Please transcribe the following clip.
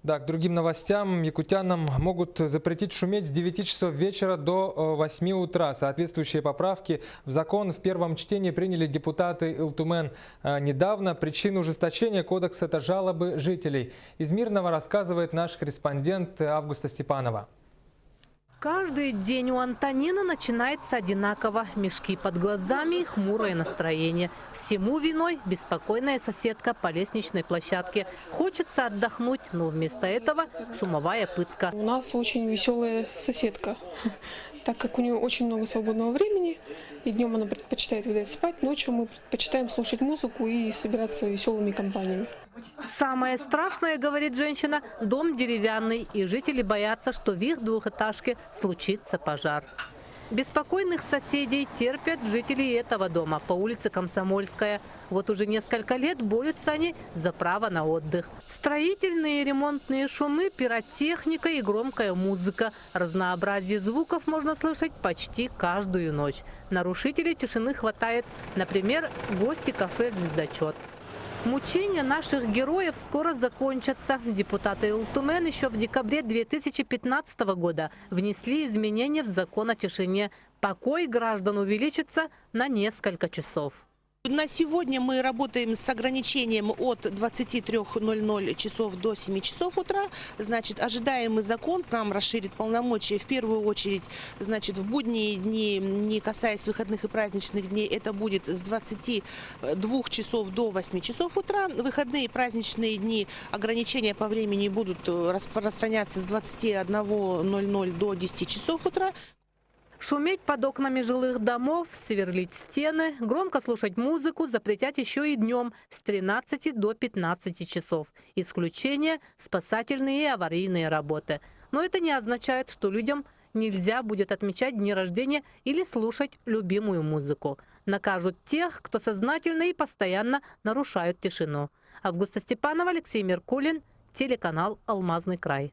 Да, к другим новостям. Якутянам могут запретить шуметь с 9 часов вечера до 8 утра. Соответствующие поправки в закон в первом чтении приняли депутаты Илтумен недавно. Причина ужесточения кодекса – это жалобы жителей. Из Мирного рассказывает наш корреспондент Августа Степанова. Каждый день у Антонины начинается одинаково. Мешки под глазами и хмурое настроение. Всему виной беспокойная соседка по лестничной площадке. Хочется отдохнуть, но вместо этого шумовая пытка. У нас очень веселая соседка, так как у нее очень много свободного времени. И днем она предпочитает, видать, спать, ночью мы предпочитаем слушать музыку и собираться веселыми компаниями. Самое страшное, говорит женщина, дом деревянный, и жители боятся, что в их двухэтажке случится пожар. Беспокойных соседей терпят жители этого дома по улице Комсомольская. Вот уже несколько лет борются они за право на отдых. Строительные и ремонтные шумы, пиротехника и громкая музыка. Разнообразие звуков можно слышать почти каждую ночь. Нарушителей тишины хватает. Например, гости кафе «Звездочет». Мучения наших героев скоро закончатся. Депутаты Илтумен еще в декабре 2015 года внесли изменения в закон о тишине. Покой граждан увеличится на несколько часов. На сегодня мы работаем с ограничением от 23:00 часов до 7 часов утра. Значит, ожидаемый закон нам расширит полномочия в первую очередь, значит, в будние дни, не касаясь выходных и праздничных дней, это будет с 22 часов до 8 часов утра. Выходные и праздничные дни ограничения по времени будут распространяться с 21:00 до 10 часов утра. Шуметь под окнами жилых домов, сверлить стены, громко слушать музыку запретят еще и днем с 13 до 15 часов. Исключение – спасательные и аварийные работы. Но это не означает, что людям нельзя будет отмечать дни рождения или слушать любимую музыку. Накажут тех, кто сознательно и постоянно нарушают тишину. Августа Степанова, Алексей Меркулин, телеканал «Алмазный край».